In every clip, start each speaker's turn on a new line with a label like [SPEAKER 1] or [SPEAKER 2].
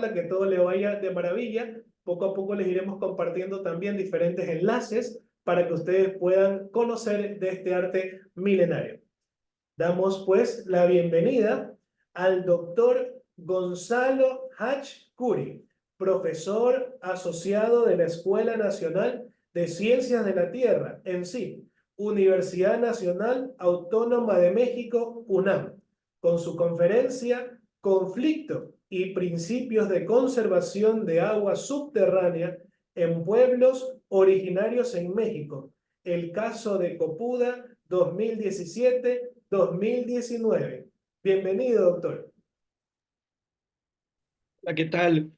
[SPEAKER 1] Ojalá que todo le vaya de maravilla. Poco a poco les iremos compartiendo también diferentes enlaces para que ustedes puedan conocer de este arte milenario. Damos pues la bienvenida al doctor Gonzalo Hach Curi, profesor asociado de la Escuela Nacional de Ciencias de la Tierra, en sí, Universidad Nacional Autónoma de México, UNAM, con su conferencia Conflicto y Principios de Conservación de Agua Subterránea en Pueblos Originarios en México, el caso de Copuda 2017-2019. Bienvenido, doctor.
[SPEAKER 2] Hola, ¿qué tal?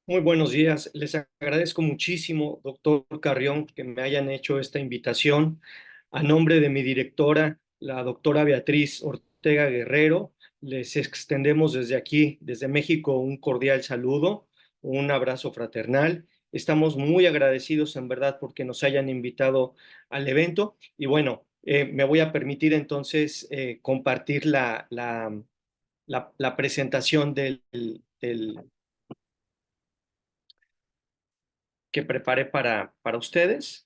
[SPEAKER 2] Muy buenos días. Les agradezco muchísimo, doctor Carrión, que me hayan hecho esta invitación. A nombre de mi directora, la doctora Beatriz Ortega Guerrero, les extendemos desde aquí, desde México, un cordial saludo, un abrazo fraternal. Estamos muy agradecidos, en verdad, porque nos hayan invitado al evento. Y bueno, me voy a permitir entonces compartir la presentación del que preparé para ustedes.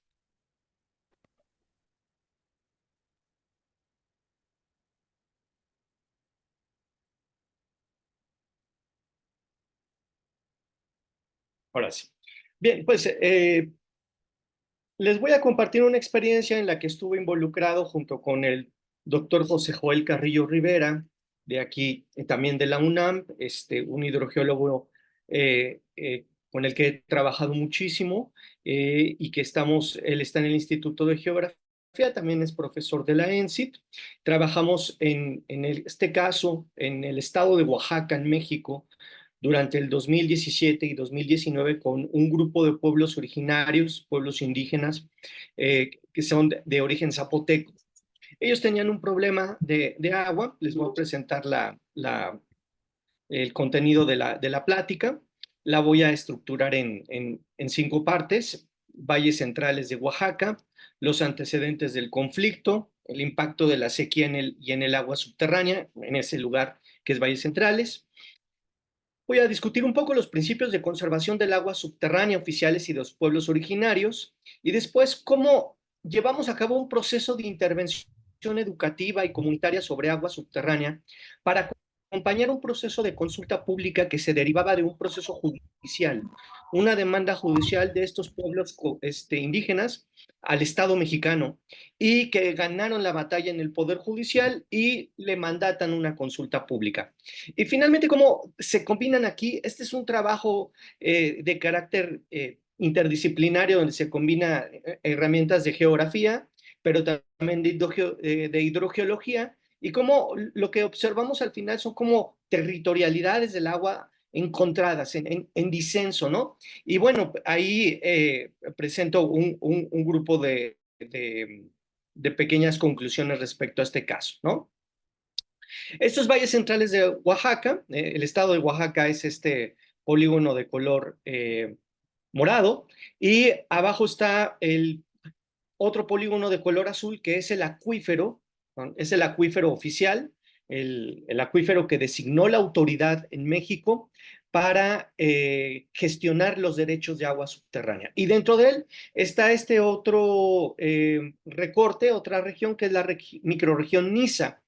[SPEAKER 2] Ahora sí. Bien, pues les voy a compartir una experiencia en la que estuve involucrado junto con el doctor José Joel Carrillo Rivera, de aquí, también de la UNAM, un hidrogeólogo con el que he trabajado muchísimo y que él está en el Instituto de Geografía, también es profesor de la ENSIT. Trabajamos en este caso en el estado de Oaxaca, en México, durante el 2017 y 2019 con un grupo de pueblos originarios, pueblos indígenas, que son de origen zapoteco. Ellos tenían un problema de agua. Les voy a presentar el contenido de la plática. La voy a estructurar en 5 partes: valles centrales de Oaxaca, los antecedentes del conflicto, el impacto de la sequía y en el agua subterránea, en ese lugar que es Valles Centrales. Voy a discutir un poco los principios de conservación del agua subterránea oficiales y de los pueblos originarios, y después cómo llevamos a cabo un proceso de intervención educativa y comunitaria sobre agua subterránea para acompañar un proceso de consulta pública que se derivaba de un proceso judicial, una demanda judicial de estos pueblos indígenas al Estado mexicano, y que ganaron la batalla en el Poder Judicial y le mandatan una consulta pública. Y finalmente, ¿cómo se combinan aquí? Este es un trabajo de carácter interdisciplinario, donde se combina herramientas de geografía, pero también de hidrogeología, y cómo lo que observamos al final son como territorialidades del agua encontradas en disenso, ¿no? Y bueno, ahí presento un grupo de pequeñas conclusiones respecto a este caso, ¿no? Estos valles centrales de Oaxaca, el estado de Oaxaca es este polígono de color morado, y abajo está el otro polígono de color azul, que es el acuífero, ¿no? Es el acuífero oficial, el acuífero que designó la autoridad en México para gestionar los derechos de agua subterránea. Y dentro de él está este otro recorte, otra región, que es la microrregión Niza,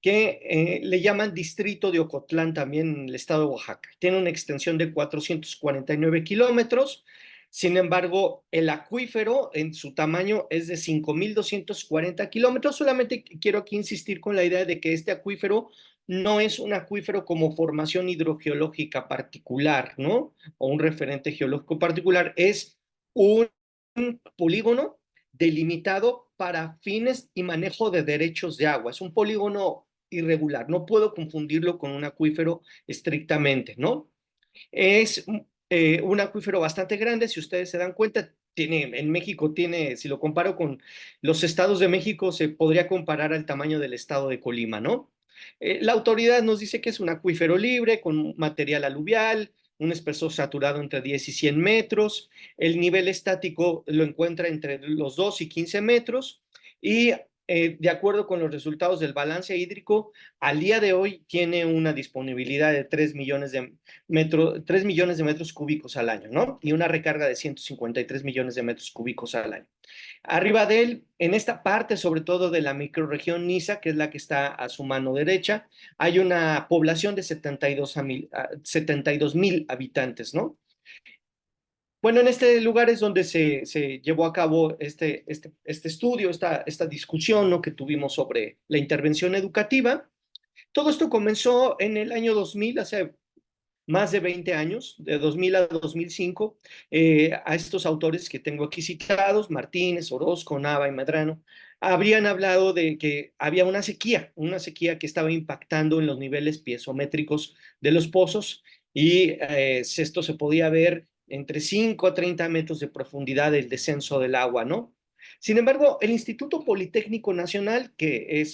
[SPEAKER 2] que le llaman Distrito de Ocotlán, también en el estado de Oaxaca. Tiene una extensión de 449 kilómetros. Sin embargo, el acuífero en su tamaño es de 5,240 kilómetros. Solamente quiero aquí insistir con la idea de que este acuífero no es un acuífero como formación hidrogeológica particular, ¿no? O un referente geológico particular. Es un polígono delimitado para fines y manejo de derechos de agua. Es un polígono irregular. No puedo confundirlo con un acuífero estrictamente, ¿no? Es un acuífero bastante grande. Si ustedes se dan cuenta, en México tiene, si lo comparo con los estados de México, se podría comparar al tamaño del estado de Colima, ¿no? La autoridad nos dice que es un acuífero libre, con material aluvial, un espesor saturado entre 10 y 100 metros. El nivel estático lo encuentra entre los 2 y 15 metros, y de acuerdo con los resultados del balance hídrico, al día de hoy tiene una disponibilidad de 3 millones de metros cúbicos al año, ¿no? Y una recarga de 153 millones de metros cúbicos al año. Arriba de él, en esta parte, sobre todo de la microrregión Niza, que es la que está a su mano derecha, hay una población de 72 mil habitantes, ¿no? Bueno, en este lugar es donde se llevó a cabo este estudio, esta discusión, ¿no?, que tuvimos sobre la intervención educativa. Todo esto comenzó en el año 2000, hace más de 20 años, de 2000 a 2005, a estos autores que tengo aquí citados, Martínez, Orozco, Nava y Medrano, habrían hablado de que había una sequía que estaba impactando en los niveles piezométricos de los pozos y esto se podía ver entre 5 a 30 metros de profundidad del descenso del agua, ¿no? Sin embargo, el Instituto Politécnico Nacional, que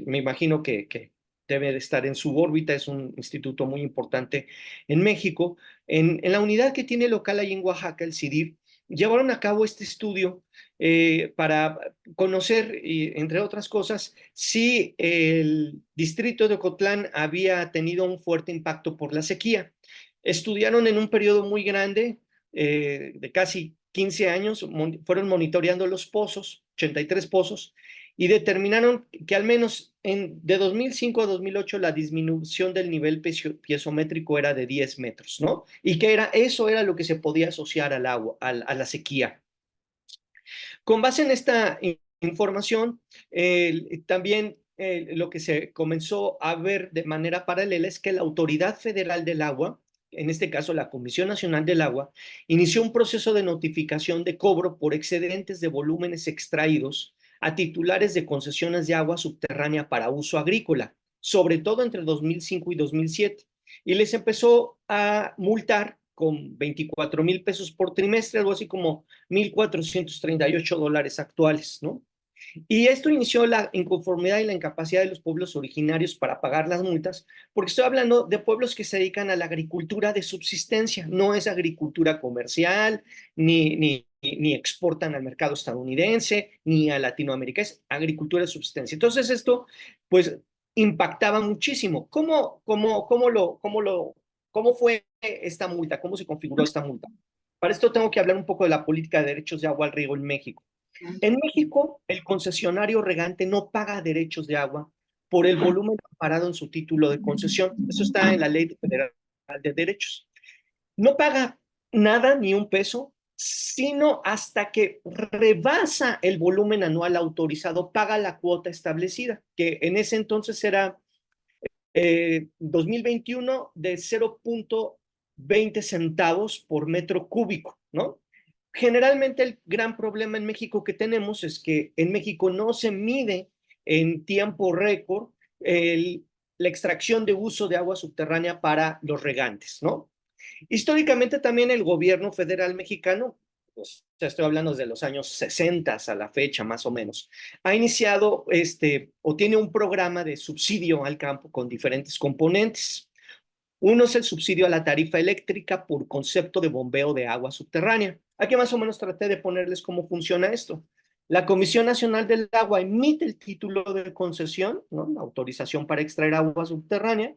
[SPEAKER 2] me imagino que debe de estar en su órbita, es un instituto muy importante en México. En la unidad que tiene local ahí en Oaxaca, el CIDIR, llevaron a cabo este estudio para conocer, entre otras cosas, si el distrito de Ocotlán había tenido un fuerte impacto por la sequía. Estudiaron en un periodo muy grande, de casi 15 años, fueron monitoreando los pozos, 83 pozos, y determinaron que al menos de 2005 a 2008 la disminución del nivel piezométrico era de 10 metros, ¿no? Y que eso era lo que se podía asociar al agua, a la sequía. Con base en esta información, también lo que se comenzó a ver de manera paralela es que la Autoridad Federal del Agua, en este caso la Comisión Nacional del Agua, inició un proceso de notificación de cobro por excedentes de volúmenes extraídos a titulares de concesiones de agua subterránea para uso agrícola, sobre todo entre 2005 y 2007, y les empezó a multar con 24,000 pesos por trimestre, algo así como $1,438 actuales, ¿no? Y esto inició la inconformidad y la incapacidad de los pueblos originarios para pagar las multas, porque estoy hablando de pueblos que se dedican a la agricultura de subsistencia, no es agricultura comercial, ni exportan al mercado estadounidense, ni a Latinoamérica, es agricultura de subsistencia. Entonces esto, pues, impactaba muchísimo. ¿Cómo fue esta multa? ¿Cómo se configuró esta multa? Para esto tengo que hablar un poco de la política de derechos de agua al riego en México. En México, el concesionario regante no paga derechos de agua por el volumen amparado en su título de concesión. Eso está en la Ley Federal de Derechos. No paga nada, ni un peso, sino hasta que rebasa el volumen anual autorizado, paga la cuota establecida, que en ese entonces era 2021 de 0,20 centavos por metro cúbico, ¿no? Generalmente el gran problema en México que tenemos es que en México no se mide en tiempo récord la extracción de uso de agua subterránea para los regantes, ¿no? Históricamente también el gobierno federal mexicano, pues, ya estoy hablando desde los años 60 a la fecha más o menos, ha iniciado o tiene un programa de subsidio al campo con diferentes componentes. Uno es el subsidio a la tarifa eléctrica por concepto de bombeo de agua subterránea. Aquí más o menos traté de ponerles cómo funciona esto. La Comisión Nacional del Agua emite el título de concesión, ¿no?, la autorización para extraer agua subterránea.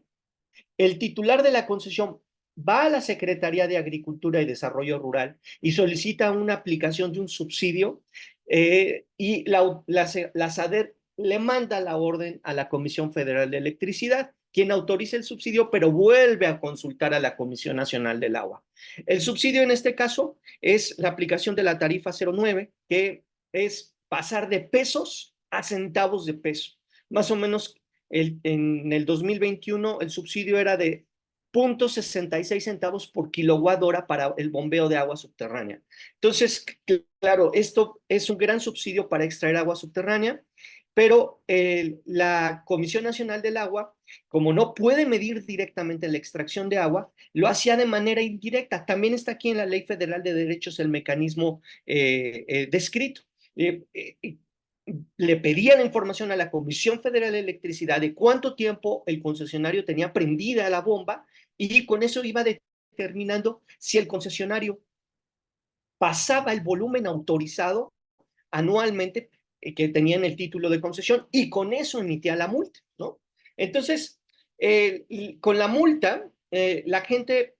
[SPEAKER 2] El titular de la concesión va a la Secretaría de Agricultura y Desarrollo Rural y solicita una aplicación de un subsidio, y la SADER le manda la orden a la Comisión Federal de Electricidad, quien autoriza el subsidio, pero vuelve a consultar a la Comisión Nacional del Agua. El subsidio en este caso es la aplicación de la tarifa 09, que es pasar de pesos a centavos de peso. Más o menos en el 2021 el subsidio era de 0,66 centavos por kilowatt hora para el bombeo de agua subterránea. Entonces, claro, esto es un gran subsidio para extraer agua subterránea, pero la Comisión Nacional del Agua, como no puede medir directamente la extracción de agua, lo hacía de manera indirecta. También está aquí en la Ley Federal de Derechos el mecanismo descrito. Le pedían información a la Comisión Federal de Electricidad de cuánto tiempo el concesionario tenía prendida la bomba, y con eso iba determinando si el concesionario pasaba el volumen autorizado anualmente que tenían el título de concesión y con eso emitía la multa, ¿no? Entonces, con la multa, la gente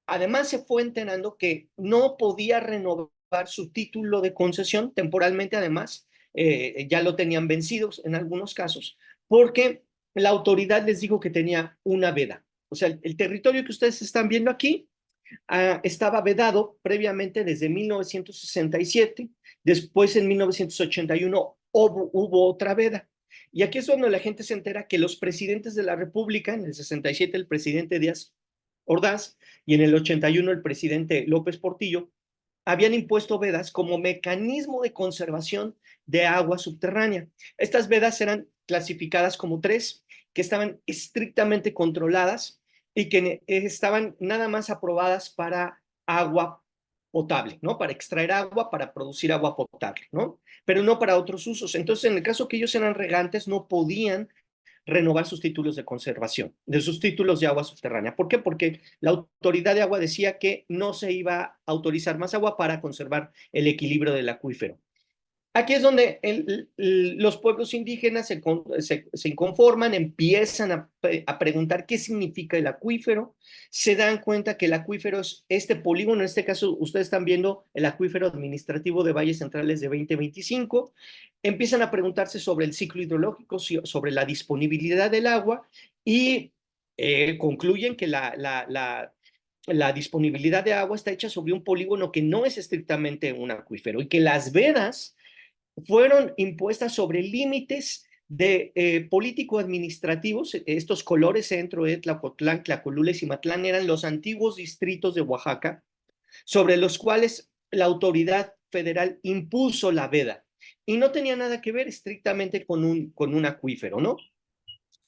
[SPEAKER 2] además se fue enterando que no podía renovar su título de concesión temporalmente, además, ya lo tenían vencidos en algunos casos, porque la autoridad les dijo que tenía una veda. O sea, el territorio que ustedes están viendo aquí estaba vedado previamente desde 1967, después en 1981 hubo otra veda. Y aquí es donde la gente se entera que los presidentes de la República, en el 67 el presidente Díaz Ordaz y en el 81 el presidente López Portillo, habían impuesto vedas como mecanismo de conservación de agua subterránea. Estas vedas eran clasificadas como tres, que estaban estrictamente controladas y que estaban nada más aprobadas para agua potable, ¿no? Para extraer agua, para producir agua potable, ¿no? Pero no para otros usos. Entonces, en el caso que ellos eran regantes, no podían renovar sus títulos de conservación, de sus títulos de agua subterránea. ¿Por qué? Porque la autoridad de agua decía que no se iba a autorizar más agua para conservar el equilibrio del acuífero. Aquí es donde los pueblos indígenas se inconforman, empiezan a preguntar qué significa el acuífero, se dan cuenta que el acuífero es este polígono, en este caso ustedes están viendo el acuífero administrativo de Valles Centrales de 2025, empiezan a preguntarse sobre el ciclo hidrológico, sobre la disponibilidad del agua y concluyen que la disponibilidad de agua está hecha sobre un polígono que no es estrictamente un acuífero y que las vedas fueron impuestas sobre límites de político-administrativos. Estos colores centro de Tlacotlán, Tlacolula y Cimatlán eran los antiguos distritos de Oaxaca, sobre los cuales la autoridad federal impuso la veda y no tenía nada que ver estrictamente con un acuífero, ¿no?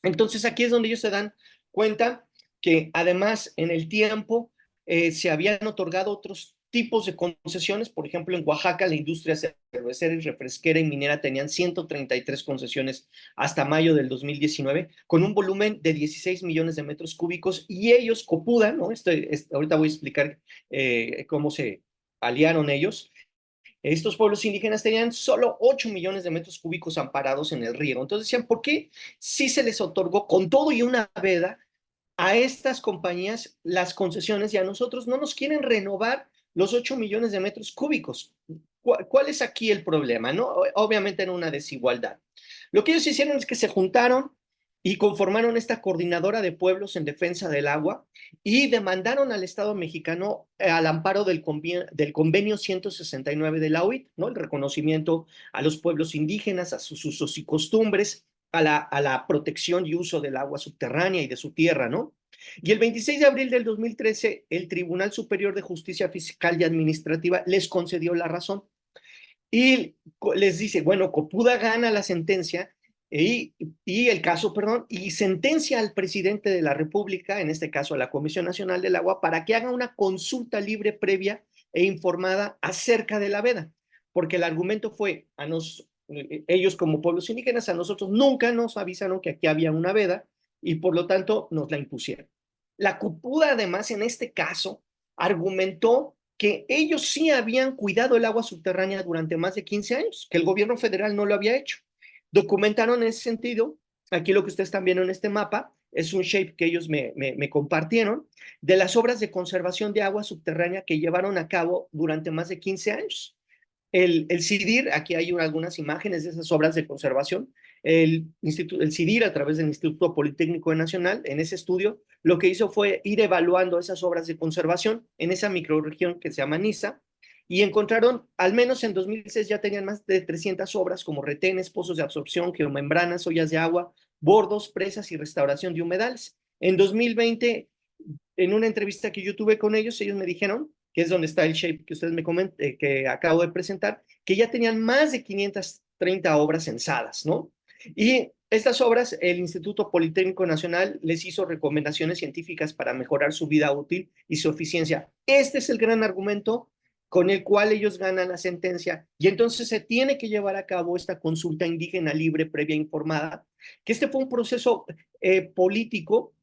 [SPEAKER 2] Entonces aquí es donde ellos se dan cuenta que además en el tiempo se habían otorgado otros tipos de concesiones. Por ejemplo, en Oaxaca la industria cervecera y refresquera y minera tenían 133 concesiones hasta mayo del 2019, con un volumen de 16 millones de metros cúbicos, y ellos, Copuda, ¿no? Ahorita voy a explicar cómo se aliaron ellos. Estos pueblos indígenas tenían solo 8 millones de metros cúbicos amparados en el riego. Entonces decían, ¿por qué si se les otorgó con todo y una veda a estas compañías las concesiones y a nosotros no nos quieren renovar los 8 millones de metros cúbicos? ¿Cuál es aquí el problema? ¿No? Obviamente era una desigualdad. Lo que ellos hicieron es que se juntaron y conformaron esta coordinadora de pueblos en defensa del agua y demandaron al Estado mexicano al amparo del convenio 169 de la OIT, ¿no? El reconocimiento a los pueblos indígenas, a sus usos y costumbres, a la protección y uso del agua subterránea y de su tierra, ¿no? Y el 26 de abril del 2013, el Tribunal Superior de Justicia Fiscal y Administrativa les concedió la razón y les dice, bueno, Copuda gana la sentencia y el caso, perdón, y sentencia al presidente de la República, en este caso a la Comisión Nacional del Agua, para que haga una consulta libre, previa e informada acerca de la veda, porque el argumento fue, ellos como pueblos indígenas, a nosotros nunca nos avisaron que aquí había una veda y por lo tanto nos la impusieron. La Copuda además en este caso argumentó que ellos sí habían cuidado el agua subterránea durante más de 15 años, que el gobierno federal no lo había hecho. Documentaron en ese sentido, aquí lo que ustedes están viendo en este mapa, es un shape que ellos me compartieron, de las obras de conservación de agua subterránea que llevaron a cabo durante más de 15 años. El CIDIR, aquí hay algunas imágenes de esas obras de conservación. El CIDIR, a través del Instituto Politécnico Nacional, en ese estudio, lo que hizo fue ir evaluando esas obras de conservación en esa microrregión que se llama Niza, y encontraron, al menos en 2006, ya tenían más de 300 obras como retenes, pozos de absorción, geomembranas, ollas de agua, bordos, presas y restauración de humedales. En 2020, en una entrevista que yo tuve con ellos me dijeron, que es donde está el shape que ustedes me comentan, que acabo de presentar, que ya tenían más de 530 obras censadas, ¿no? Y estas obras, el Instituto Politécnico Nacional les hizo recomendaciones científicas para mejorar su vida útil y su eficiencia. Este es el gran argumento con el cual ellos ganan la sentencia, y entonces se tiene que llevar a cabo esta consulta indígena libre, previa, informada, que este fue un proceso político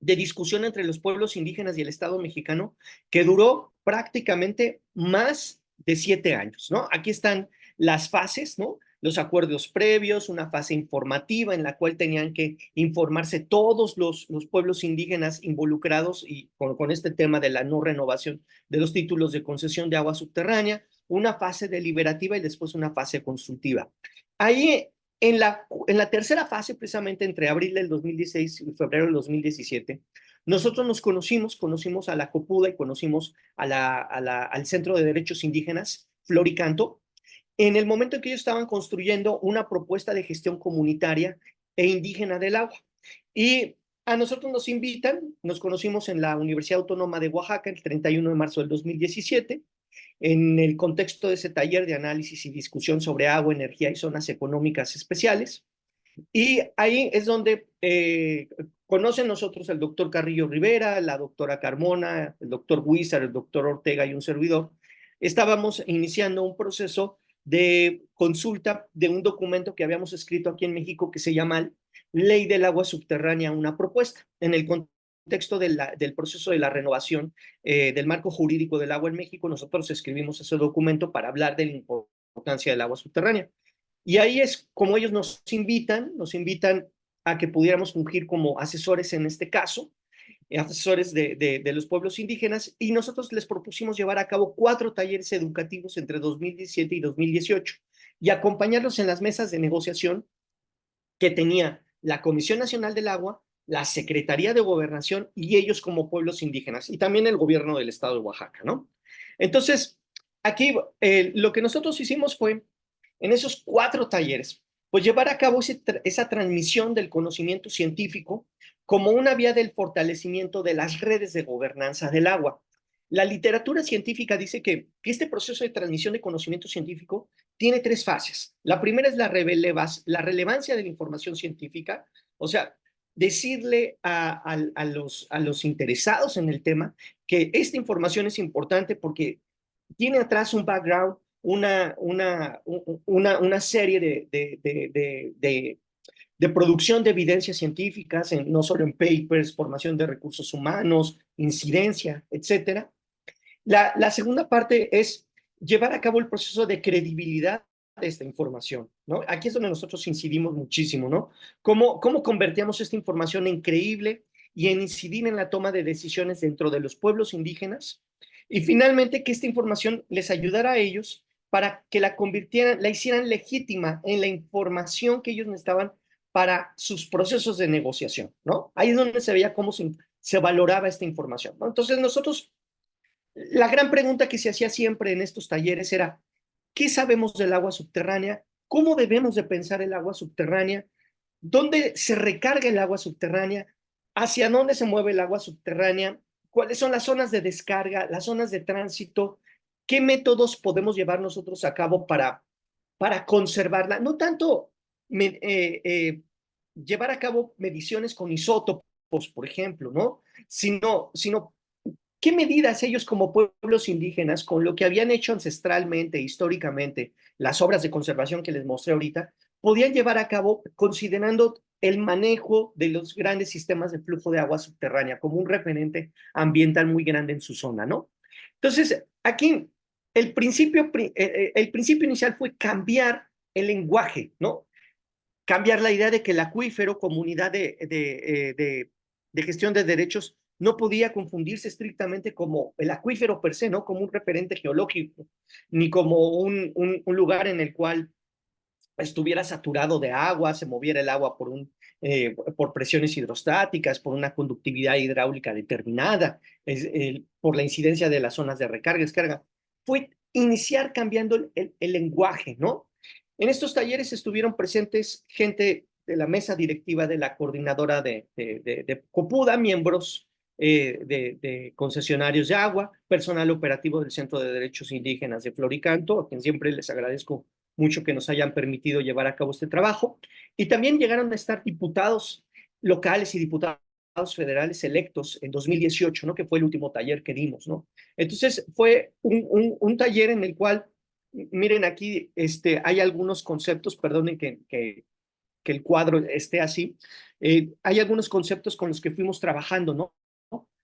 [SPEAKER 2] de discusión entre los pueblos indígenas y el Estado mexicano que duró prácticamente más de 7 años, ¿no? Aquí están las fases, ¿no? los acuerdos previos, una fase informativa en la cual tenían que informarse todos los pueblos indígenas involucrados y con este tema de la no renovación de los títulos de concesión de agua subterránea, una fase deliberativa y después una fase consultiva. Ahí en la tercera fase, precisamente entre abril del 2016 y febrero del 2017, nosotros nos conocimos a la COPUDA y conocimos al Centro de Derechos Indígenas, Floricanto, en el momento en que ellos estaban construyendo una propuesta de gestión comunitaria e indígena del agua. Y a nosotros nos invitan, nos conocimos en la Universidad Autónoma de Oaxaca el 31 de marzo del 2017, en el contexto de ese taller de análisis y discusión sobre agua, energía y zonas económicas especiales. Y ahí es donde conocen nosotros el doctor Carrillo Rivera, la doctora Carmona, el doctor Huizar, el doctor Ortega y un servidor. Estábamos iniciando un proceso de consulta de un documento que habíamos escrito aquí en México que se llama Ley del Agua Subterránea, una propuesta, en el contexto del proceso de la renovación del marco jurídico del agua en México. Nosotros escribimos ese documento para hablar de la importancia del agua subterránea. Y ahí es como ellos nos invitan a que pudiéramos fungir como asesores en este caso, asesores de los pueblos indígenas, y nosotros les propusimos llevar a cabo 4 talleres educativos entre 2017 y 2018 y acompañarlos en las mesas de negociación que tenía la Comisión Nacional del Agua, la Secretaría de Gobernación y ellos como pueblos indígenas, y también el gobierno del estado de Oaxaca, ¿no? Entonces, aquí lo que nosotros hicimos fue en esos 4 talleres, pues llevar a cabo esa transmisión del conocimiento científico como una vía del fortalecimiento de las redes de gobernanza del agua. La literatura científica dice que este proceso de transmisión de conocimiento científico tiene 3 fases. La primera es la relevancia de la información científica, o sea, decirle a los interesados en el tema que esta información es importante porque tiene atrás un background, una serie de producción de evidencias científicas, no solo en papers, formación de recursos humanos, incidencia, etcétera. La segunda parte es llevar a cabo el proceso de credibilidad de esta información, ¿no? Aquí es donde nosotros incidimos muchísimo, ¿no? ¿Cómo convertíamos esta información en creíble y en incidir en la toma de decisiones dentro de los pueblos indígenas? Y finalmente, que esta información les ayudara a ellos para que la hicieran legítima en la información que ellos necesitaban para sus procesos de negociación, ¿no? Ahí es donde se veía cómo se valoraba esta información, ¿no? Entonces nosotros, la gran pregunta que se hacía siempre en estos talleres era, ¿qué sabemos del agua subterránea? ¿Cómo debemos de pensar el agua subterránea? ¿Dónde se recarga el agua subterránea? ¿Hacia dónde se mueve el agua subterránea? ¿Cuáles son las zonas de descarga, las zonas de tránsito? ¿Qué métodos podemos llevar nosotros a cabo para conservarla? No tanto llevar a cabo mediciones con isótopos, por ejemplo, ¿no? Sino ¿qué medidas ellos como pueblos indígenas, con lo que habían hecho ancestralmente, históricamente, las obras de conservación que les mostré ahorita, podían llevar a cabo considerando el manejo de los grandes sistemas de flujo de agua subterránea como un referente ambiental muy grande en su zona, ¿no? Entonces, aquí el principio inicial fue cambiar el lenguaje, ¿no? Cambiar la idea de que el acuífero, comunidad de gestión de derechos, no podía confundirse estrictamente como el acuífero per se, ¿no? Como un referente geológico, ni como un lugar en el cual estuviera saturado de agua, se moviera el agua por presiones hidrostáticas, por una conductividad hidráulica determinada, por la incidencia de las zonas de recarga, descarga. Fue iniciar cambiando el lenguaje, ¿no? En estos talleres estuvieron presentes gente de la mesa directiva de la coordinadora de Copuda, miembros de concesionarios de agua, personal operativo del Centro de Derechos Indígenas de Floricanto, a quien siempre les agradezco mucho que nos hayan permitido llevar a cabo este trabajo. Y también llegaron a estar diputados locales y diputados federales electos en 2018, ¿no? Que fue el último taller que dimos, ¿no? Entonces fue un taller en el cual, miren aquí, hay algunos conceptos, perdonen que el cuadro esté así, hay algunos conceptos con los que fuimos trabajando, ¿no?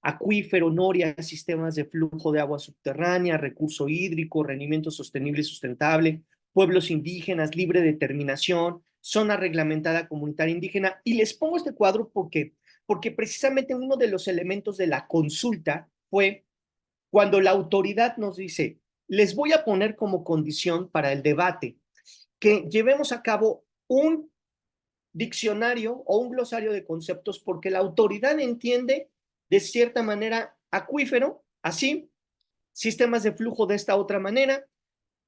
[SPEAKER 2] Acuífero, noria, sistemas de flujo de agua subterránea, recurso hídrico, rendimiento sostenible y sustentable, pueblos indígenas, libre determinación, zona reglamentada comunitaria indígena. Y les pongo este cuadro porque precisamente uno de los elementos de la consulta fue cuando la autoridad nos dice, les voy a poner como condición para el debate que llevemos a cabo un diccionario o un glosario de conceptos porque la autoridad entiende de cierta manera acuífero, así, sistemas de flujo de esta otra manera,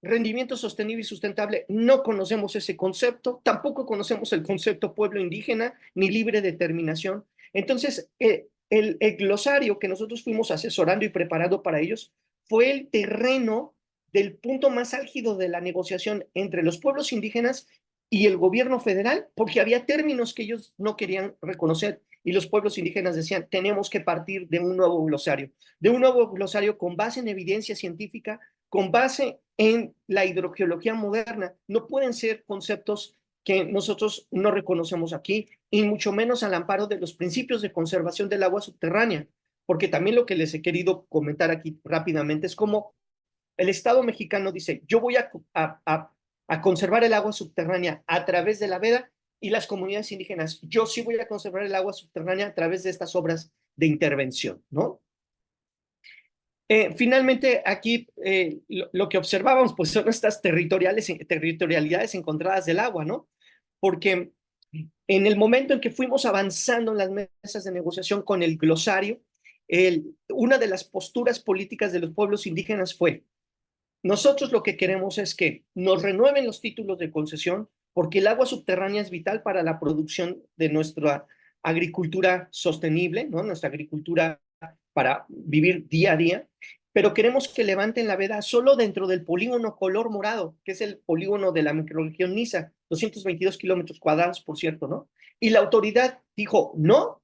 [SPEAKER 2] rendimiento sostenible y sustentable, no conocemos ese concepto, tampoco conocemos el concepto pueblo indígena ni libre determinación. Entonces, el glosario que nosotros fuimos asesorando y preparando para ellos fue el terreno del punto más álgido de la negociación entre los pueblos indígenas y el gobierno federal, porque había términos que ellos no querían reconocer y los pueblos indígenas decían, tenemos que partir de un nuevo glosario con base en evidencia científica, con base en la hidrogeología moderna. No pueden ser conceptos que nosotros no reconocemos aquí, y mucho menos al amparo de los principios de conservación del agua subterránea, porque también lo que les he querido comentar aquí rápidamente es como el Estado mexicano dice, yo voy a conservar el agua subterránea a través de la veda, y las comunidades indígenas, yo sí voy a conservar el agua subterránea a través de estas obras de intervención, ¿no? Finalmente, aquí lo que observábamos pues, son estas territorialidades encontradas del agua, ¿no? Porque en el momento en que fuimos avanzando en las mesas de negociación con el glosario, una de las posturas políticas de los pueblos indígenas fue, nosotros lo que queremos es que nos renueven los títulos de concesión porque el agua subterránea es vital para la producción de nuestra agricultura sostenible, ¿no? Nuestra agricultura para vivir día a día, pero queremos que levanten la veda solo dentro del polígono color morado, que es el polígono de la microrregión Niza, 222 kilómetros cuadrados, por cierto, ¿no? Y la autoridad dijo, no,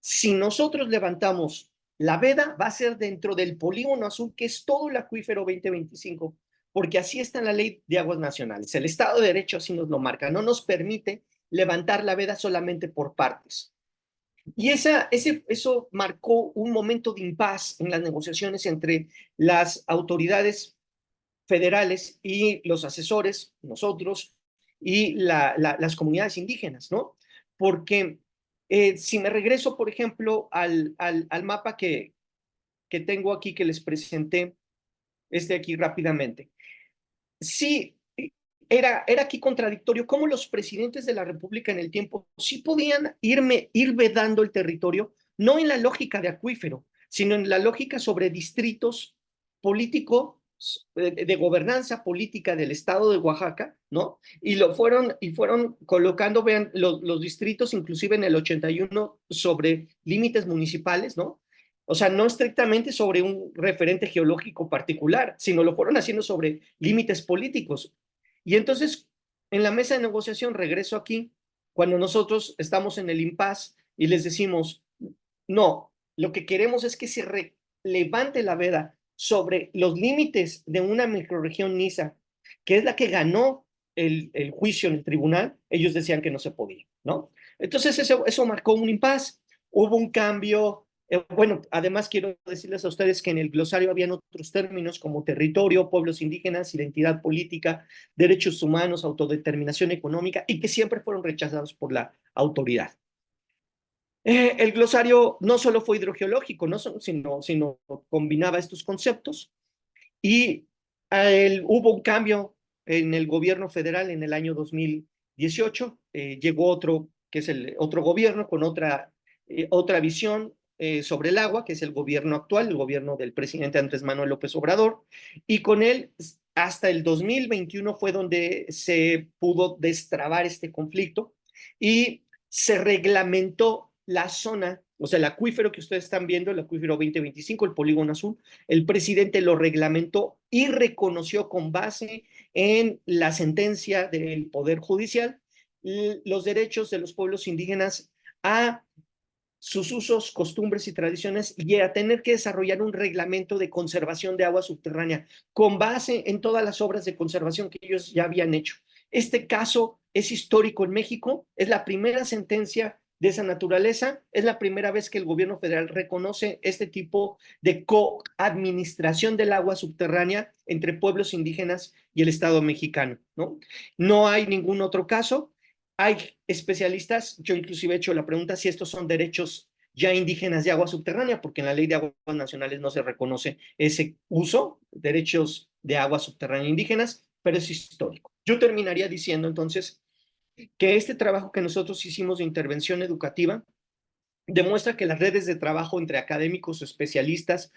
[SPEAKER 2] si nosotros levantamos la veda, va a ser dentro del polígono azul, que es todo el acuífero 2025, porque así está en la ley de aguas nacionales. El Estado de Derecho así nos lo marca, no nos permite levantar la veda solamente por partes. Y eso marcó un momento de impas en las negociaciones entre las autoridades federales y los asesores, nosotros, y las comunidades indígenas, ¿no? Porque si me regreso, por ejemplo, al mapa que tengo aquí, que les presenté, aquí rápidamente. Sí, era aquí contradictorio cómo los presidentes de la República en el tiempo sí podían ir vedando el territorio, no en la lógica de acuífero, sino en la lógica sobre distritos políticos de gobernanza política del estado de Oaxaca, ¿no? Y fueron colocando, vean, los distritos inclusive en el 81 sobre límites municipales, ¿no? O sea, no estrictamente sobre un referente geológico particular, sino lo fueron haciendo sobre límites políticos. Y entonces, en la mesa de negociación, regreso aquí, cuando nosotros estamos en el impasse y les decimos, no, lo que queremos es que se levante la veda sobre los límites de una microrregión Niza, que es la que ganó el juicio en el tribunal, ellos decían que no se podía, ¿no? Entonces eso marcó un impasse, hubo un cambio. Bueno, además quiero decirles a ustedes que en el glosario habían otros términos como territorio, pueblos indígenas, identidad política, derechos humanos, autodeterminación económica, y que siempre fueron rechazados por la autoridad. El glosario no solo fue hidrogeológico, ¿no? sino combinaba estos conceptos, y hubo un cambio en el gobierno federal en el año 2018. Llegó otro, que es el otro gobierno con otra visión sobre el agua, que es el gobierno actual, el gobierno del presidente Andrés Manuel López Obrador, y con él hasta el 2021 fue donde se pudo destrabar este conflicto y se reglamentó la zona, o sea, el acuífero que ustedes están viendo, el acuífero 2025, el polígono azul. El presidente lo reglamentó y reconoció con base en la sentencia del Poder Judicial los derechos de los pueblos indígenas a sus usos, costumbres y tradiciones, y a tener que desarrollar un reglamento de conservación de agua subterránea con base en todas las obras de conservación que ellos ya habían hecho. Este caso es histórico en México, es la primera sentencia de esa naturaleza. Es la primera vez que el gobierno federal reconoce este tipo de coadministración del agua subterránea entre pueblos indígenas y el Estado mexicano, ¿no? No hay ningún otro caso. Hay especialistas, yo inclusive he hecho la pregunta si estos son derechos ya indígenas de agua subterránea, porque en la ley de aguas nacionales no se reconoce ese uso, derechos de agua subterránea indígenas, pero es histórico. Yo terminaría diciendo entonces que este trabajo que nosotros hicimos de intervención educativa demuestra que las redes de trabajo entre académicos o especialistas,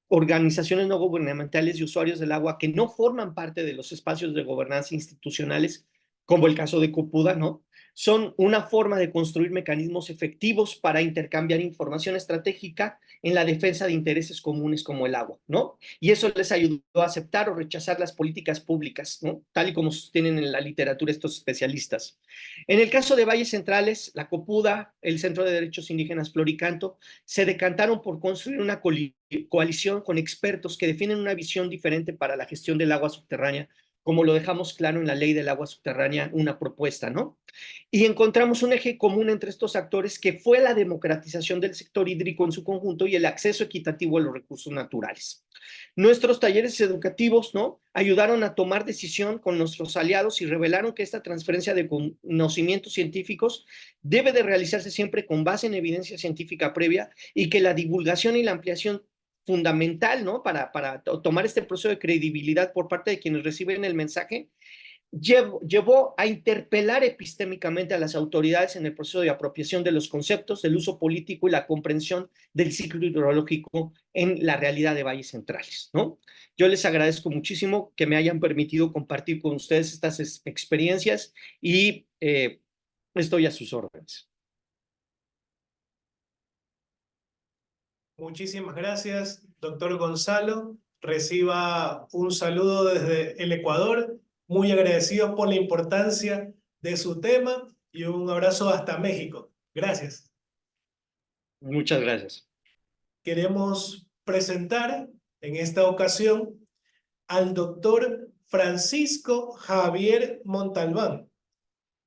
[SPEAKER 2] organizaciones no gubernamentales y usuarios del agua que no forman parte de los espacios de gobernanza institucionales, como el caso de Copuda, ¿no? Son una forma de construir mecanismos efectivos para intercambiar información estratégica en la defensa de intereses comunes como el agua, ¿no? Y eso les ayudó a aceptar o rechazar las políticas públicas, ¿no? Tal y como sostienen en la literatura estos especialistas. En el caso de Valles Centrales, la Copuda, el Centro de Derechos Indígenas Floricanto, se decantaron por construir una coalición con expertos que definen una visión diferente para la gestión del agua subterránea, como lo dejamos claro en la ley del agua subterránea, una propuesta, ¿no? Y encontramos un eje común entre estos actores que fue la democratización del sector hídrico en su conjunto y el acceso equitativo a los recursos naturales. Nuestros talleres educativos, ¿no? Ayudaron a tomar decisión con nuestros aliados y revelaron que esta transferencia de conocimientos científicos debe de realizarse siempre con base en evidencia científica previa y que la divulgación y la ampliación fundamental, ¿no? Para tomar este proceso de credibilidad por parte de quienes reciben el mensaje, llevó a interpelar epistémicamente a las autoridades en el proceso de apropiación de los conceptos, del uso político y la comprensión del ciclo hidrológico en la realidad de valles centrales, ¿no? Yo les agradezco muchísimo que me hayan permitido compartir con ustedes estas experiencias y estoy a sus órdenes.
[SPEAKER 1] Muchísimas gracias, doctor Gonzalo. Reciba un saludo desde el Ecuador. Muy agradecidos por la importancia de su tema y un abrazo hasta México. Gracias.
[SPEAKER 2] Muchas gracias.
[SPEAKER 1] Queremos presentar en esta ocasión al doctor Francisco Javier Montalbán,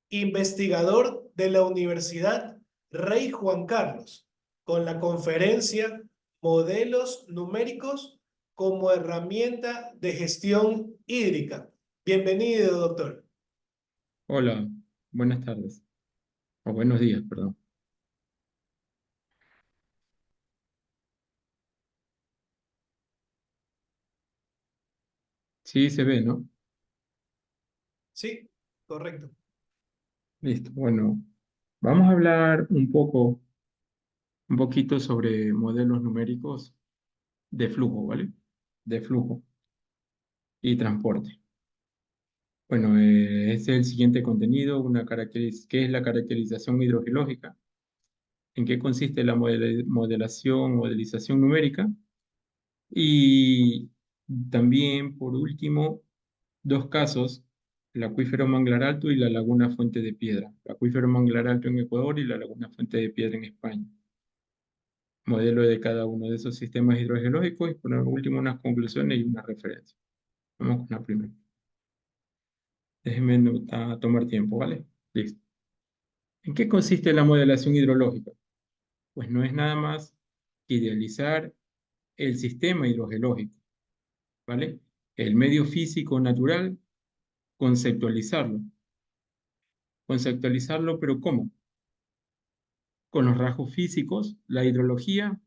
[SPEAKER 1] investigador de la Universidad Rey Juan Carlos, con la conferencia Modelos numéricos como herramienta de gestión hídrica. Bienvenido, doctor.
[SPEAKER 3] Hola, buenas tardes, o buenos días, perdón. Sí, se ve, ¿no?
[SPEAKER 1] Sí, correcto.
[SPEAKER 3] Listo. Bueno, vamos a hablar un poquito sobre modelos numéricos de flujo, ¿vale? De flujo y transporte. Bueno, este es el siguiente contenido, ¿qué es la caracterización hidrogeológica? ¿En qué consiste la modelización numérica? Y también, por último, dos casos, el acuífero Manglar Alto y la laguna Fuente de Piedra. El acuífero Manglar Alto en Ecuador y la laguna Fuente de Piedra en España. Modelo de cada uno de esos sistemas hidrogeológicos y por último unas conclusiones y una referencia. Vamos con la primera. Déjenme tomar tiempo, ¿vale? Listo. ¿En qué consiste la modelación hidrológica? Pues no es nada más que idealizar el sistema hidrogeológico, ¿vale? El medio físico natural, conceptualizarlo. Conceptualizarlo, pero ¿cómo? Con los rasgos físicos, la hidrología,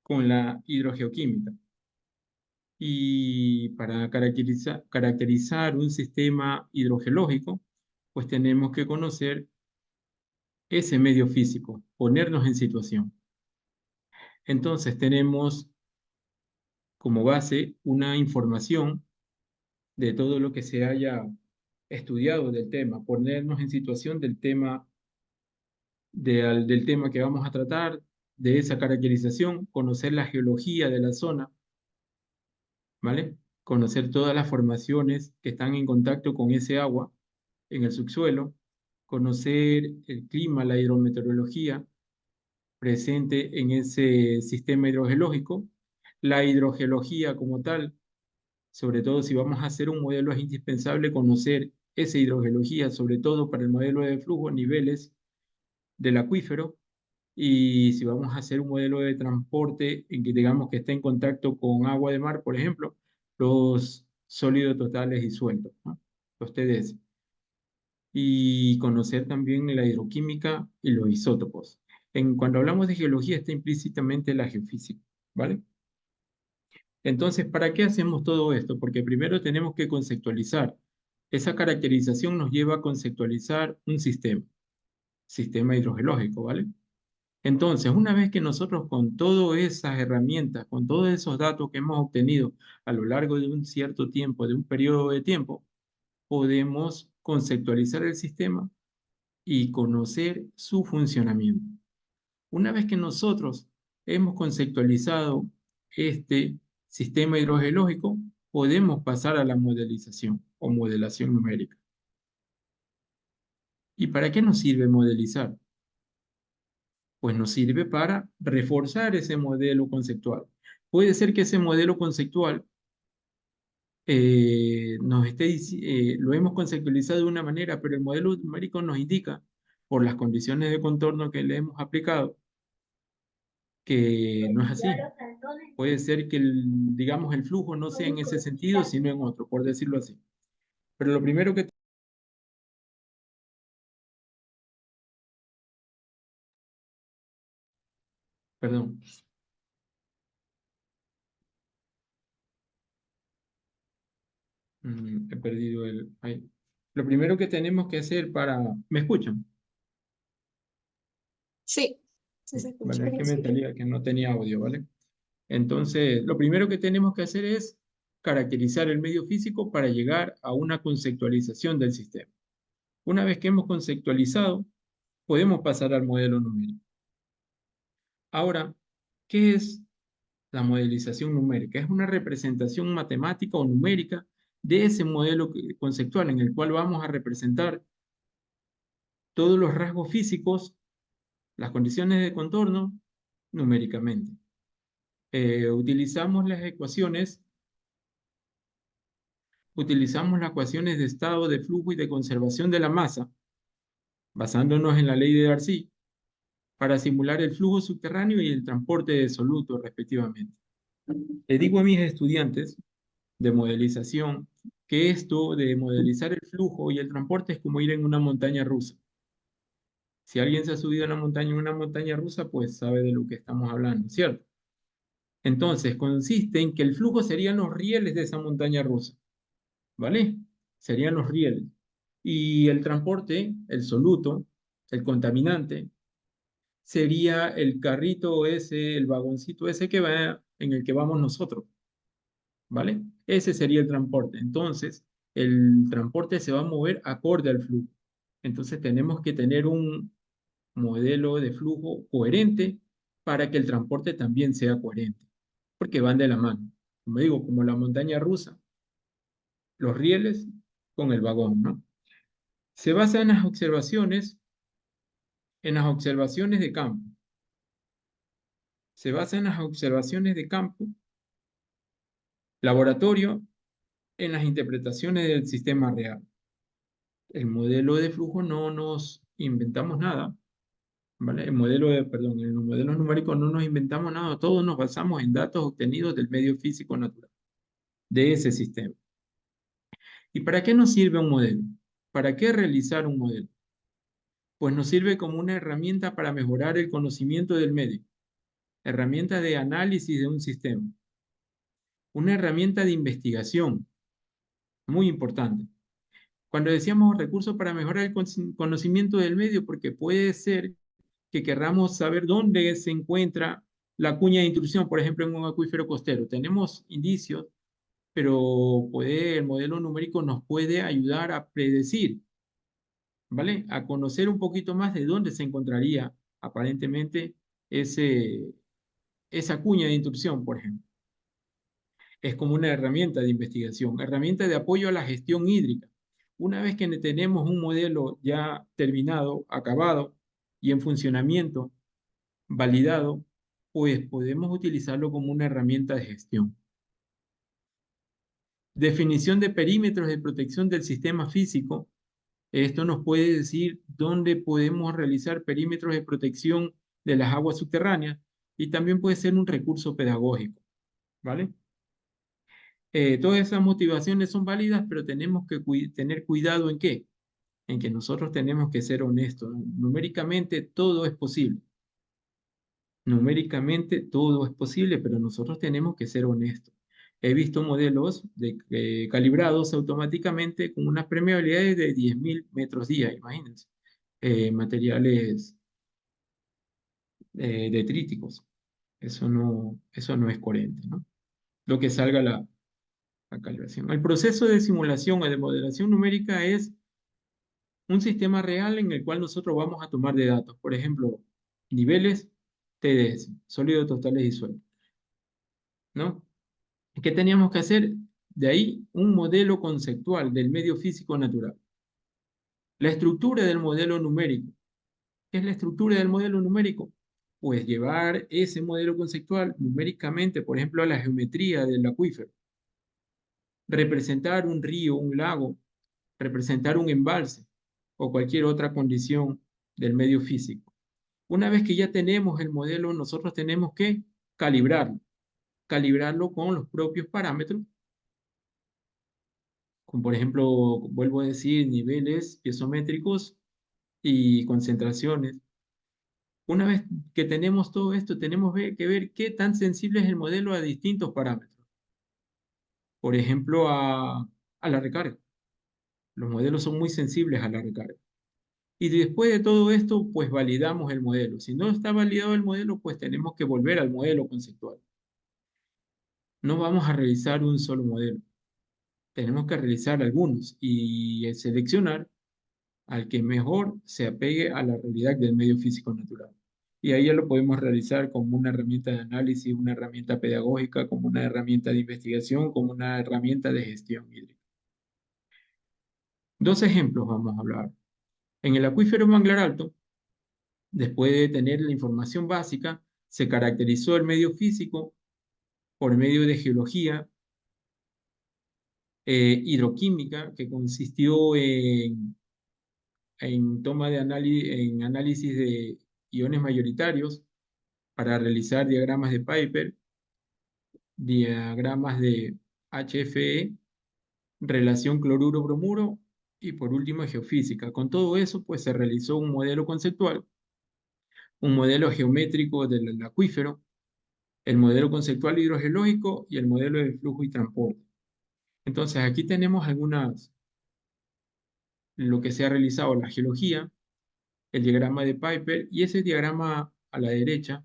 [SPEAKER 3] con la hidrogeoquímica. Y para caracterizar un sistema hidrogeológico, pues tenemos que conocer ese medio físico, ponernos en situación. Entonces tenemos como base una información de todo lo que se haya estudiado del tema, ponernos en situación del tema, del tema que vamos a tratar, de esa caracterización, conocer la geología de la zona, ¿vale? Conocer todas las formaciones que están en contacto con ese agua en el subsuelo, conocer el clima, la hidrometeorología presente en ese sistema hidrogeológico, la hidrogeología como tal, sobre todo si vamos a hacer un modelo es indispensable conocer esa hidrogeología, sobre todo para el modelo de flujo, niveles del acuífero, y si vamos a hacer un modelo de transporte en que digamos que esté en contacto con agua de mar, por ejemplo, los sólidos totales disueltos, ¿no? Los TDS. Y conocer también la hidroquímica y los isótopos. Cuando hablamos de geología está implícitamente la geofísica, ¿vale? Entonces, ¿para qué hacemos todo esto? Porque primero tenemos que conceptualizar. Esa caracterización nos lleva a conceptualizar un sistema hidrogeológico, ¿vale? Entonces, una vez que nosotros con todas esas herramientas, con todos esos datos que hemos obtenido a lo largo de un cierto tiempo, de un periodo de tiempo, podemos conceptualizar el sistema y conocer su funcionamiento. Una vez que nosotros hemos conceptualizado este sistema hidrogeológico, podemos pasar a la modelización o modelación numérica. ¿Y para qué nos sirve modelizar? Pues nos sirve para reforzar ese modelo conceptual. Puede ser que ese modelo conceptual lo hemos conceptualizado de una manera, pero el modelo numérico nos indica, por las condiciones de contorno que le hemos aplicado, que no es así. Puede ser que, digamos, el flujo no sea en ese sentido, sino en otro, por decirlo así. Pero lo primero que... Perdón. He perdido el... ahí. Lo primero que tenemos que hacer para... ¿Me escuchan?
[SPEAKER 4] Sí, sí se escucha.
[SPEAKER 3] Vale, es que me salía que no tenía audio, ¿vale? Entonces, lo primero que tenemos que hacer es caracterizar el medio físico para llegar a una conceptualización del sistema. Una vez que hemos conceptualizado, podemos pasar al modelo numérico. Ahora, ¿qué es la modelización numérica? Es una representación matemática o numérica de ese modelo conceptual en el cual vamos a representar todos los rasgos físicos, las condiciones de contorno, numéricamente. Utilizamos las ecuaciones de estado, de flujo y de conservación de la masa, basándonos en la ley de Darcy, para simular el flujo subterráneo y el transporte de solutos, respectivamente. Le digo a mis estudiantes de modelización que esto de modelizar el flujo y el transporte es como ir en una montaña rusa. Si alguien se ha subido a una montaña rusa, pues sabe de lo que estamos hablando, ¿cierto? Entonces, consiste en que el flujo serían los rieles de esa montaña rusa, ¿vale? Serían los rieles. Y el transporte, el soluto, el contaminante, sería el carrito ese, el vagoncito ese que va, en el que vamos nosotros, ¿vale? Ese sería el transporte. Entonces, el transporte se va a mover acorde al flujo. Entonces, tenemos que tener un modelo de flujo coherente para que el transporte también sea coherente, porque van de la mano. Como digo, como la montaña rusa, los rieles con el vagón, ¿no? Se basa en las observaciones de campo. Se basa en las observaciones de campo, laboratorio, en las interpretaciones del sistema real. El modelo de flujo no nos inventamos nada, ¿vale? En los modelos numéricos no nos inventamos nada, todos nos basamos en datos obtenidos del medio físico natural, de ese sistema. ¿Y para qué nos sirve un modelo? ¿Para qué realizar un modelo? Pues nos sirve como una herramienta para mejorar el conocimiento del medio, herramienta de análisis de un sistema, una herramienta de investigación, muy importante. Cuando decíamos recursos para mejorar el conocimiento del medio, porque puede ser que querramos saber dónde se encuentra la cuña de intrusión, por ejemplo, en un acuífero costero. Tenemos indicios, pero el modelo numérico nos puede ayudar a predecir, ¿vale? A conocer un poquito más de dónde se encontraría aparentemente esa cuña de intrusión, por ejemplo. Es como una herramienta de investigación, herramienta de apoyo a la gestión hídrica. Una vez que tenemos un modelo ya terminado, acabado y en funcionamiento, validado, pues podemos utilizarlo como una herramienta de gestión. Definición de perímetros de protección del sistema físico Esto nos puede decir dónde podemos realizar perímetros de protección de las aguas subterráneas y también puede ser un recurso pedagógico, ¿vale? Todas esas motivaciones son válidas, pero tenemos que tener cuidado en qué, en que nosotros tenemos que ser honestos. Numéricamente todo es posible. Numéricamente todo es posible, pero nosotros tenemos que ser honestos. He visto modelos calibrados automáticamente con unas permeabilidades de 10.000 metros día, imagínense. Materiales detríticos. Eso no es coherente, ¿no? Lo que salga la calibración. El proceso de simulación o de modelación numérica es un sistema real en el cual nosotros vamos a tomar de datos. Por ejemplo, niveles TDS, sólidos totales disueltos, ¿no? ¿Qué teníamos que hacer? De ahí un modelo conceptual del medio físico natural. La estructura del modelo numérico. ¿Qué es la estructura del modelo numérico? Pues llevar ese modelo conceptual numéricamente, por ejemplo, a la geometría del acuífero. Representar un río, un lago, representar un embalse o cualquier otra condición del medio físico. Una vez que ya tenemos el modelo, nosotros tenemos que calibrarlo. Calibrarlo con los propios parámetros, como por ejemplo, vuelvo a decir, niveles piezométricos y concentraciones. Una vez que tenemos todo esto, tenemos que ver qué tan sensible es el modelo a distintos parámetros. Por ejemplo, a la recarga. Los modelos son muy sensibles a la recarga. Y después de todo esto, pues validamos el modelo. Si no está validado el modelo, pues tenemos que volver al modelo conceptual. No vamos a realizar un solo modelo. Tenemos que realizar algunos y seleccionar al que mejor se apegue a la realidad del medio físico natural. Y ahí ya lo podemos realizar como una herramienta de análisis, una herramienta pedagógica, como una herramienta de investigación, como una herramienta de gestión hídrica. Dos ejemplos vamos a hablar. En el acuífero Manglar Alto, después de tener la información básica, se caracterizó el medio físico por medio de geología, hidroquímica, que consistió en toma de análisis de iones mayoritarios para realizar diagramas de Piper, diagramas de HFE, relación cloruro-bromuro y por último geofísica. Con todo eso, pues se realizó un modelo conceptual, un modelo geométrico del acuífero, el modelo conceptual hidrogeológico y el modelo de flujo y transporte. Entonces, aquí tenemos lo que se ha realizado, la geología, el diagrama de Piper y ese diagrama a la derecha,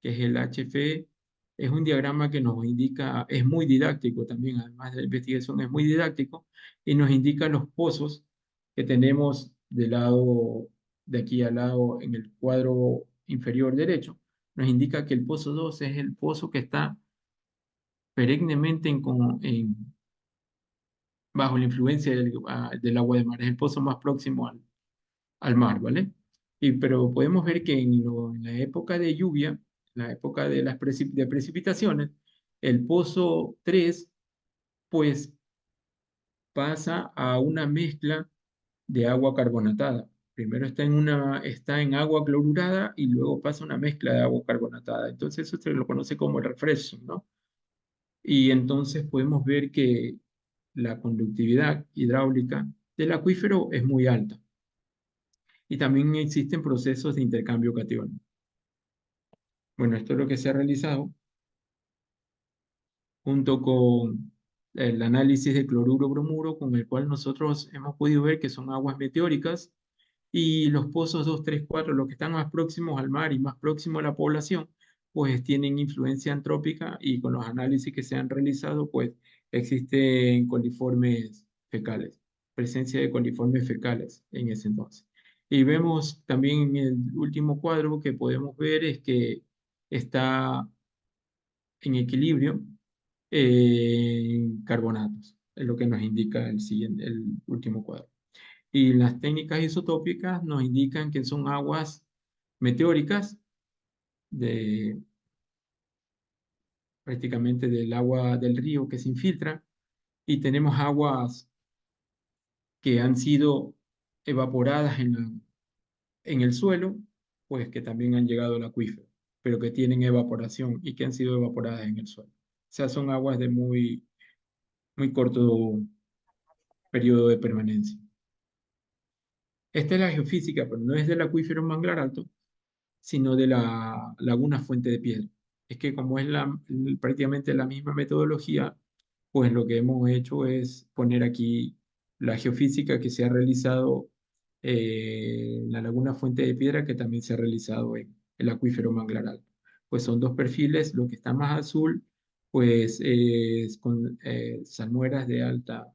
[SPEAKER 3] que es el HFE, es un diagrama que nos indica, es muy didáctico también, además de la investigación, es muy didáctico y nos indica los pozos que tenemos de aquí al lado en el cuadro inferior derecho. Nos indica que el pozo 2 es el pozo que está perennemente bajo la influencia del agua de mar, es el pozo más próximo al mar, ¿vale? Pero podemos ver que en la época de lluvia, la época de las de precipitaciones, el pozo 3 pues pasa a una mezcla de agua carbonatada. Primero está en agua clorurada y luego pasa una mezcla de agua carbonatada. Entonces eso se lo conoce como el refreshing, ¿no? Y entonces podemos ver que la conductividad hidráulica del acuífero es muy alta. Y también existen procesos de intercambio catiónico. Bueno, esto es lo que se ha realizado junto con el análisis de cloruro-bromuro, con el cual nosotros hemos podido ver que son aguas meteóricas y los pozos 2, 3, 4, los que están más próximos al mar y más próximos a la población, pues tienen influencia antrópica y con los análisis que se han realizado, pues existen coliformes fecales, presencia de coliformes fecales en ese entonces. Y vemos también en el último cuadro que podemos ver es que está en equilibrio en carbonatos, es lo que nos indica el último cuadro. Y las técnicas isotópicas nos indican que son aguas meteóricas de prácticamente del agua del río que se infiltra y tenemos aguas que han sido evaporadas en el suelo, pues que también han llegado al acuífero, pero que tienen evaporación y que han sido evaporadas en el suelo. O sea, son aguas de muy corto periodo de permanencia. Esta es la geofísica, pero no es del acuífero Manglar Alto, sino de la laguna Fuente de Piedra. Es que como es prácticamente la misma metodología, pues lo que hemos hecho es poner aquí la geofísica que se ha realizado en la laguna Fuente de Piedra, que también se ha realizado en el acuífero Manglar Alto. Pues son dos perfiles, lo que está más azul, pues es con salmueras de alta,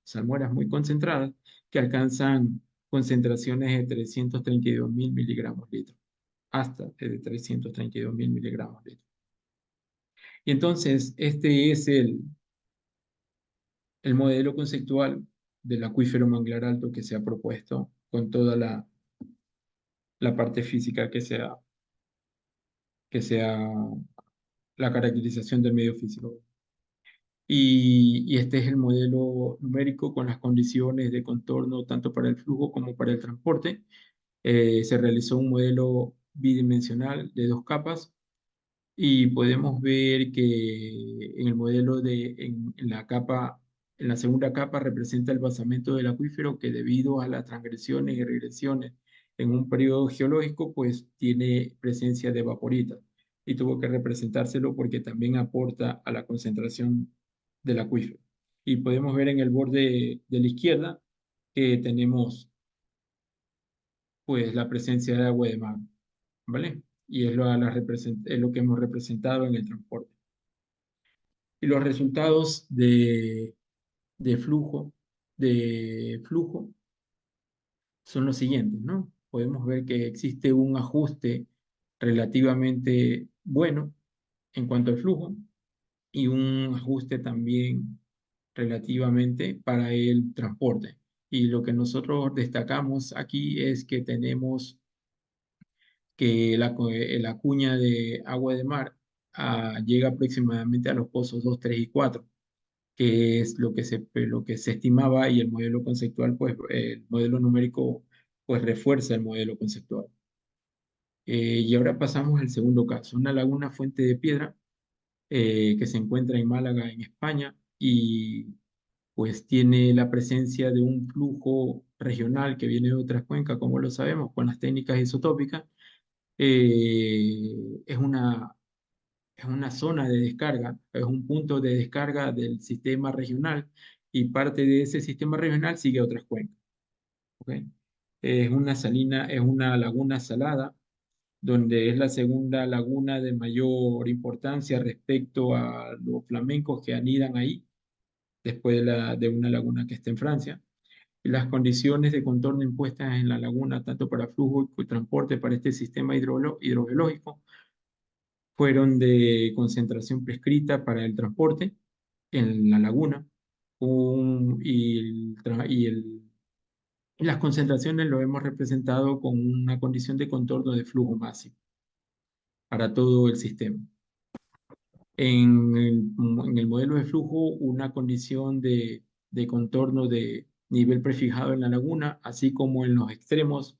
[SPEAKER 3] salmueras muy concentradas, que alcanzan concentraciones de 332.000 miligramos litro, hasta de 332.000 miligramos litro. Y entonces, este es el modelo conceptual del acuífero Manglar Alto que se ha propuesto con toda la parte física que sea la caracterización del medio físico. Y este es el modelo numérico con las condiciones de contorno tanto para el flujo como para el transporte. Se realizó un modelo bidimensional de dos capas y podemos ver que en el modelo en la capa, en la segunda capa representa el basamento del acuífero que debido a las transgresiones y regresiones en un periodo geológico, pues tiene presencia de vaporitas y tuvo que representárselo porque también aporta a la concentración del acuífero. Y podemos ver en el borde de la izquierda que tenemos pues la presencia de agua de mar, ¿vale? Y es lo que hemos representado en el transporte. Y los resultados de flujo, de flujo son los siguientes, ¿no? Podemos ver que existe un ajuste relativamente bueno en cuanto al flujo y un ajuste también relativamente para el transporte. Y lo que nosotros destacamos aquí es que tenemos que la cuña de agua de mar llega aproximadamente a los pozos 2, 3 y 4, que es lo que se estimaba y el modelo conceptual, pues el modelo numérico, pues refuerza el modelo conceptual. Y ahora pasamos al segundo caso, una laguna Fuente de Piedra que se encuentra en Málaga, en España, y pues tiene la presencia de un flujo regional que viene de otras cuencas, como lo sabemos, con las técnicas isotópicas. Es una zona de descarga, es un punto de descarga del sistema regional y parte de ese sistema regional sigue a otras cuencas. ¿Ok? Es una laguna salada, donde es la segunda laguna de mayor importancia respecto a los flamencos que anidan ahí, después de una laguna que está en Francia. Y las condiciones de contorno impuestas en la laguna, tanto para flujo y transporte para este sistema hidrogeológico, fueron de concentración prescrita para el transporte en la laguna y las concentraciones lo hemos representado con una condición de contorno de flujo máximo para todo el sistema. En el modelo de flujo, una condición de contorno de nivel prefijado en la laguna, así como en los extremos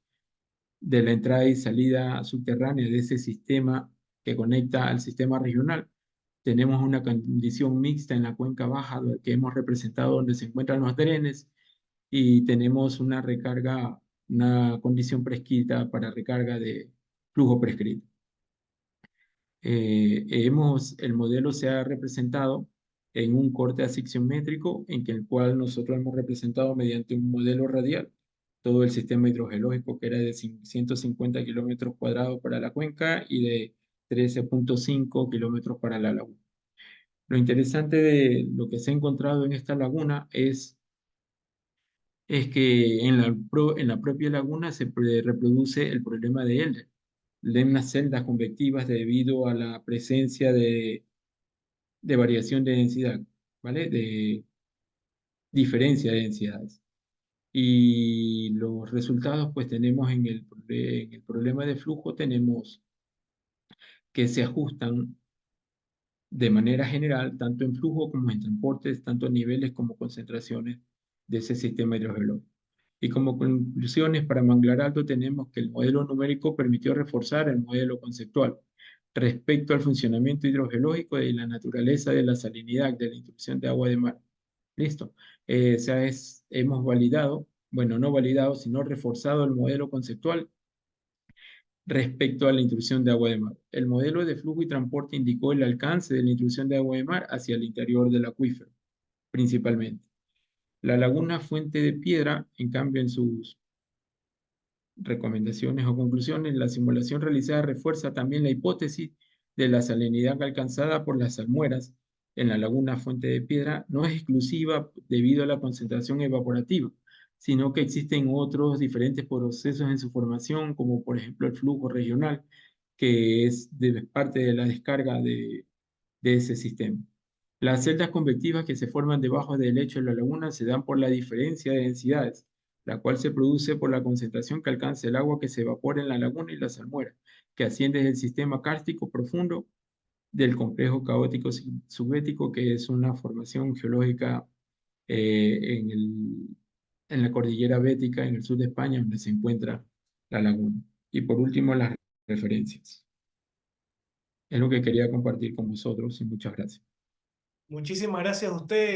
[SPEAKER 3] de la entrada y salida subterránea de ese sistema que conecta al sistema regional. Tenemos una condición mixta en la cuenca baja que hemos representado donde se encuentran los drenes y tenemos una condición prescrita para recarga de flujo prescrito. El modelo se ha representado en un corte axiométrico en el cual nosotros hemos representado mediante un modelo radial todo el sistema hidrogeológico que era de 150 kilómetros cuadrados para la cuenca y de 13.5 kilómetros para la laguna. Lo interesante de lo que se ha encontrado en esta laguna es que en la propia laguna se reproduce el problema de Elder, de unas celdas convectivas debido a la presencia de variación de densidad, ¿vale? De diferencia de densidades. Y los resultados, pues tenemos en el problema de flujo, tenemos que se ajustan de manera general, tanto en flujo como en transportes, tanto niveles como concentraciones de ese sistema hidrogeológico. Y como conclusiones para Manglar Alto tenemos que el modelo numérico permitió reforzar el modelo conceptual respecto al funcionamiento hidrogeológico y la naturaleza de la salinidad de la intrusión de agua de mar. Listo. Hemos validado, bueno, no validado, sino reforzado el modelo conceptual respecto a la intrusión de agua de mar. El modelo de flujo y transporte indicó el alcance de la intrusión de agua de mar hacia el interior del acuífero, principalmente. La laguna Fuente de Piedra, en cambio, en sus recomendaciones o conclusiones, la simulación realizada refuerza también la hipótesis de la salinidad alcanzada por las salmueras en la laguna Fuente de Piedra no es exclusiva debido a la concentración evaporativa, sino que existen otros diferentes procesos en su formación, como por ejemplo el flujo regional, que es parte de la descarga de ese sistema. Las celdas convectivas que se forman debajo del lecho de la laguna se dan por la diferencia de densidades, la cual se produce por la concentración que alcanza el agua que se evapora en la laguna y la salmuera, que asciende desde el sistema kárstico profundo del complejo caótico subbético, que es una formación geológica en la cordillera bética, en el sur de España, donde se encuentra la laguna. Y por último, las referencias. Es lo que quería compartir con vosotros y muchas gracias.
[SPEAKER 1] Muchísimas gracias a usted.